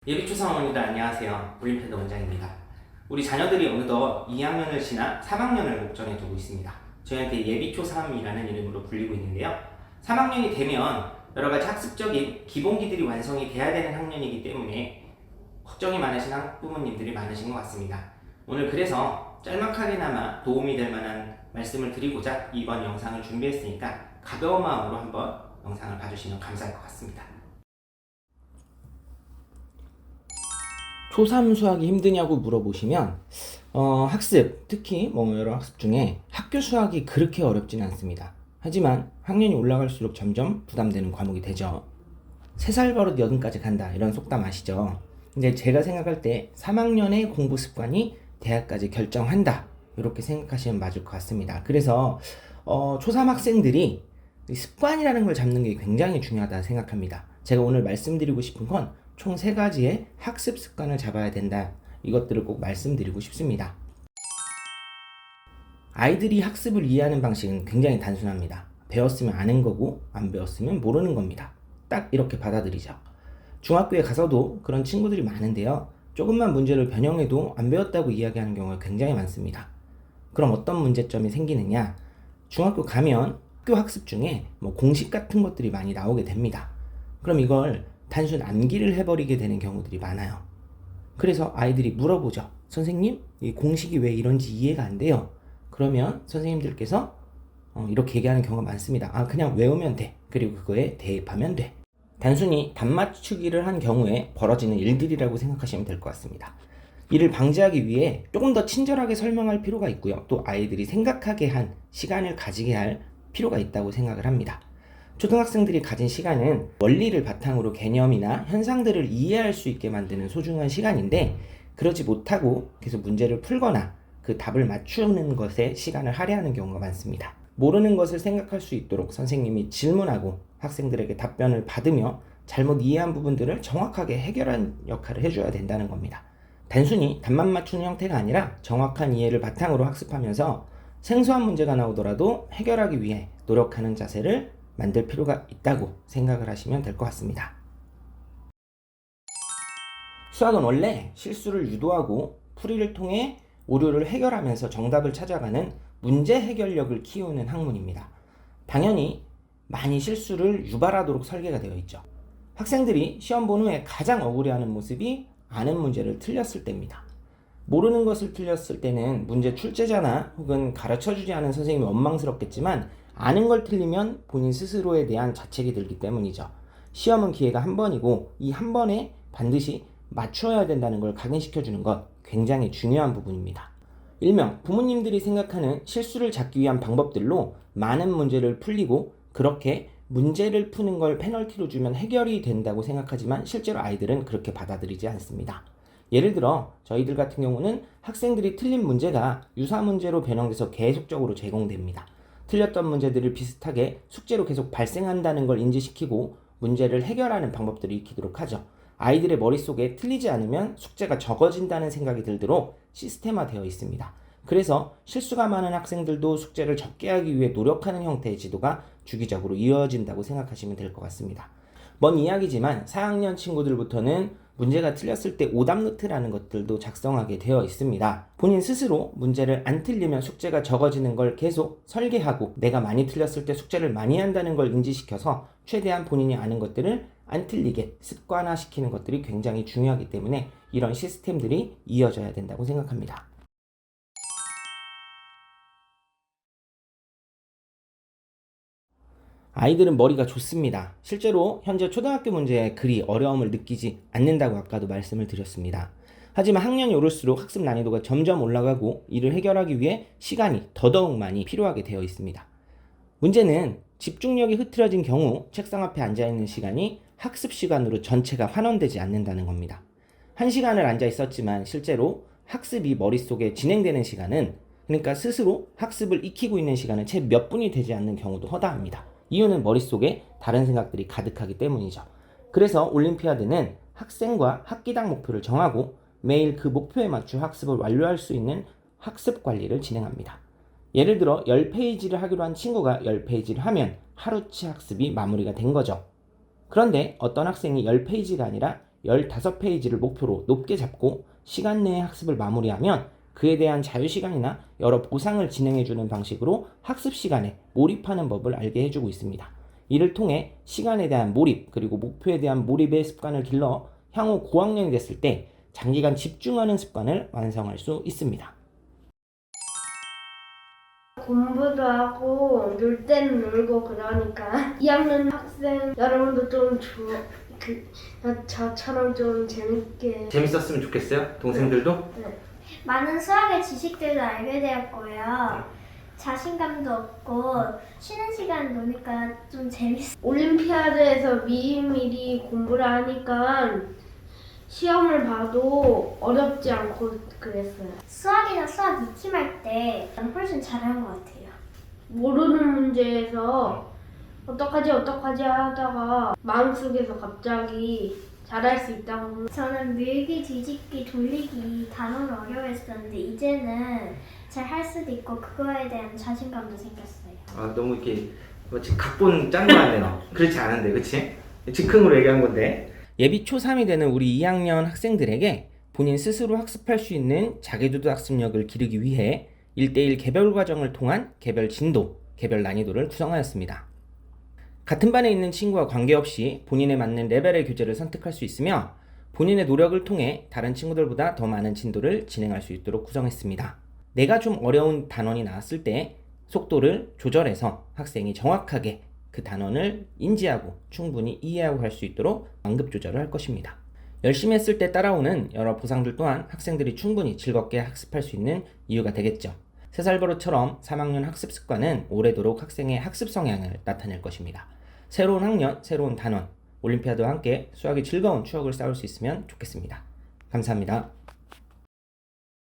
예비초사어머니들 안녕하세요. 올림피아드 원장입니다. 우리 자녀들이 어느덧 2학년을 지나 3학년을 목전에 두고 있습니다. 저희한테 예비초3이라는 이름으로 불리고 있는데요. 3학년이 되면 여러가지 학습적인 기본기들이 완성이 돼야 되는 학년이기 때문에 걱정이 많으신 학부모님들이 많으신 것 같습니다. 오늘 그래서 짤막하게나마 도움이 될 만한 말씀을 드리고자 이번 영상을 준비했으니까 가벼운 마음으로 한번 영상을 봐주시면 감사할 것 같습니다. 초3 수학이 힘드냐고 물어보시면 학습, 특히 여러 학습 중에 학교 수학이 그렇게 어렵진 않습니다. 하지만 학년이 올라갈수록 점점 부담되는 과목이 되죠. 3살 버릇 8까지 간다 이런 속담 아시죠? 근데 제가 생각할 때 3학년의 공부 습관이 대학까지 결정한다 이렇게 생각하시면 맞을 것 같습니다. 그래서 초3 학생들이 습관이라는 걸 잡는 게 굉장히 중요하다 생각합니다. 제가 오늘 말씀드리고 싶은 건 총 3가지의 학습 습관을 잡아야 된다. 이것들을 꼭 말씀드리고 싶습니다. 아이들이 학습을 이해하는 방식은 굉장히 단순합니다. 배웠으면 아는 거고 안 배웠으면 모르는 겁니다. 딱 이렇게 받아들이죠. 중학교에 가서도 그런 친구들이 많은데요. 조금만 문제를 변형해도 안 배웠다고 이야기하는 경우가 굉장히 많습니다. 그럼 어떤 문제점이 생기느냐? 중학교 가면 학교 학습 중에 공식 같은 것들이 많이 나오게 됩니다. 그럼 이걸 단순 암기를 해버리게 되는 경우들이 많아요. 그래서 아이들이 물어보죠. 선생님, 이 공식이 왜 이런지 이해가 안 돼요. 그러면 선생님들께서 이렇게 얘기하는 경우가 많습니다. 그냥 외우면 돼. 그리고 그거에 대입하면 돼. 단순히 답맞추기를 한 경우에 벌어지는 일들이라고 생각하시면 될 것 같습니다. 이를 방지하기 위해 조금 더 친절하게 설명할 필요가 있고요. 또 아이들이 생각하게 한 시간을 가지게 할 필요가 있다고 생각을 합니다. 초등학생들이 가진 시간은 원리를 바탕으로 개념이나 현상들을 이해할 수 있게 만드는 소중한 시간인데 그러지 못하고 계속 문제를 풀거나 그 답을 맞추는 것에 시간을 할애하는 경우가 많습니다. 모르는 것을 생각할 수 있도록 선생님이 질문하고 학생들에게 답변을 받으며 잘못 이해한 부분들을 정확하게 해결하는 역할을 해줘야 된다는 겁니다. 단순히 답만 맞추는 형태가 아니라 정확한 이해를 바탕으로 학습하면서 생소한 문제가 나오더라도 해결하기 위해 노력하는 자세를 만들 필요가 있다고 생각을 하시면 될 것 같습니다. 수학은 원래 실수를 유도하고 풀이를 통해 오류를 해결하면서 정답을 찾아가는 문제 해결력을 키우는 학문입니다. 당연히 많이 실수를 유발하도록 설계가 되어 있죠. 학생들이 시험 본 후에 가장 억울해하는 모습이 아는 문제를 틀렸을 때입니다. 모르는 것을 틀렸을 때는 문제 출제자나 혹은 가르쳐주지 않은 선생님이 원망스럽겠지만 아는 걸 틀리면 본인 스스로에 대한 자책이 들기 때문이죠. 시험은 기회가 한 번이고 이 한 번에 반드시 맞춰야 된다는 걸 각인시켜주는 것 굉장히 중요한 부분입니다. 일명 부모님들이 생각하는 실수를 잡기 위한 방법들로 많은 문제를 풀리고 그렇게 문제를 푸는 걸 페널티로 주면 해결이 된다고 생각하지만 실제로 아이들은 그렇게 받아들이지 않습니다. 예를 들어 저희들 같은 경우는 학생들이 틀린 문제가 유사 문제로 변형돼서 계속적으로 제공됩니다. 틀렸던 문제들을 비슷하게 숙제로 계속 발생한다는 걸 인지시키고 문제를 해결하는 방법들을 익히도록 하죠. 아이들의 머릿속에 틀리지 않으면 숙제가 적어진다는 생각이 들도록 시스템화되어 있습니다. 그래서 실수가 많은 학생들도 숙제를 적게 하기 위해 노력하는 형태의 지도가 주기적으로 이어진다고 생각하시면 될 것 같습니다. 먼 이야기지만 4학년 친구들부터는 문제가 틀렸을 때 오답 노트라는 것들도 작성하게 되어 있습니다. 본인 스스로 문제를 안 틀리면 숙제가 적어지는 걸 계속 설계하고 내가 많이 틀렸을 때 숙제를 많이 한다는 걸 인지시켜서 최대한 본인이 아는 것들을 안 틀리게 습관화시키는 것들이 굉장히 중요하기 때문에 이런 시스템들이 이어져야 된다고 생각합니다. 아이들은 머리가 좋습니다. 실제로 현재 초등학교 문제에 그리 어려움을 느끼지 않는다고 아까도 말씀을 드렸습니다. 하지만 학년이 오를수록 학습 난이도가 점점 올라가고 이를 해결하기 위해 시간이 더더욱 많이 필요하게 되어 있습니다. 문제는 집중력이 흐트러진 경우 책상 앞에 앉아있는 시간이 학습 시간으로 전체가 환원되지 않는다는 겁니다. 1시간을 앉아 있었지만 실제로 학습이 머릿속에 진행되는 시간은 그러니까 스스로 학습을 익히고 있는 시간은 채 몇 분이 되지 않는 경우도 허다합니다. 이유는 머릿속에 다른 생각들이 가득하기 때문이죠. 그래서 올림피아드는 학생과 학기당 목표를 정하고 매일 그 목표에 맞춰 학습을 완료할 수 있는 학습 관리를 진행합니다. 예를 들어 10페이지를 하기로 한 친구가 10페이지를 하면 하루치 학습이 마무리가 된 거죠. 그런데 어떤 학생이 10페이지가 아니라 15페이지를 목표로 높게 잡고 시간 내에 학습을 마무리하면 그에 대한 자유시간이나 여러 보상을 진행해주는 방식으로 학습 시간에 몰입하는 법을 알게 해주고 있습니다. 이를 통해 시간에 대한 몰입 그리고 목표에 대한 몰입의 습관을 길러 향후 고학년이 됐을 때 장기간 집중하는 습관을 완성할 수 있습니다. 공부도 하고 놀 때는 놀고 그러니까 2학년 학생 여러분도 좀 저처럼 좀 재밌었으면 좋겠어요? 동생들도? 많은 수학의 지식들도 알게 되었고요. 자신감도 얻고 쉬는 시간 노니까 좀 재밌어요. 올림피아드에서 미리미리 공부를 하니까 시험을 봐도 어렵지 않고 그랬어요. 수학이나 수학 익힘할 때 훨씬 잘하는 것 같아요. 모르는 문제에서 어떡하지 하다가 마음속에서 갑자기 잘할 수 있다고. 저는 밀기, 뒤집기, 돌리기 단어를 어려워했었는데 이제는 잘 할 수도 있고 그거에 대한 자신감도 생겼어요. 아, 너무 이렇게 지금 각본 짠 거 같네요. 그렇지 않은데, 그치? 즉흥으로 얘기한 건데. 예비 초3이 되는 우리 2학년 학생들에게 본인 스스로 학습할 수 있는 자기주도 학습력을 기르기 위해 1대1 개별 과정을 통한 개별 진도, 개별 난이도를 구성하였습니다. 같은 반에 있는 친구와 관계없이 본인에 맞는 레벨의 교재를 선택할 수 있으며 본인의 노력을 통해 다른 친구들보다 더 많은 진도를 진행할 수 있도록 구성했습니다. 내가 좀 어려운 단원이 나왔을 때 속도를 조절해서 학생이 정확하게 그 단원을 인지하고 충분히 이해하고 할 수 있도록 완급 조절을 할 것입니다. 열심히 했을 때 따라오는 여러 보상들 또한 학생들이 충분히 즐겁게 학습할 수 있는 이유가 되겠죠. 3살 버릇처럼 3학년 학습 습관은 오래도록 학생의 학습 성향을 나타낼 것입니다. 새로운 학년, 새로운 단원, 올림피아드와 함께 수학의 즐거운 추억을 쌓을 수 있으면 좋겠습니다. 감사합니다.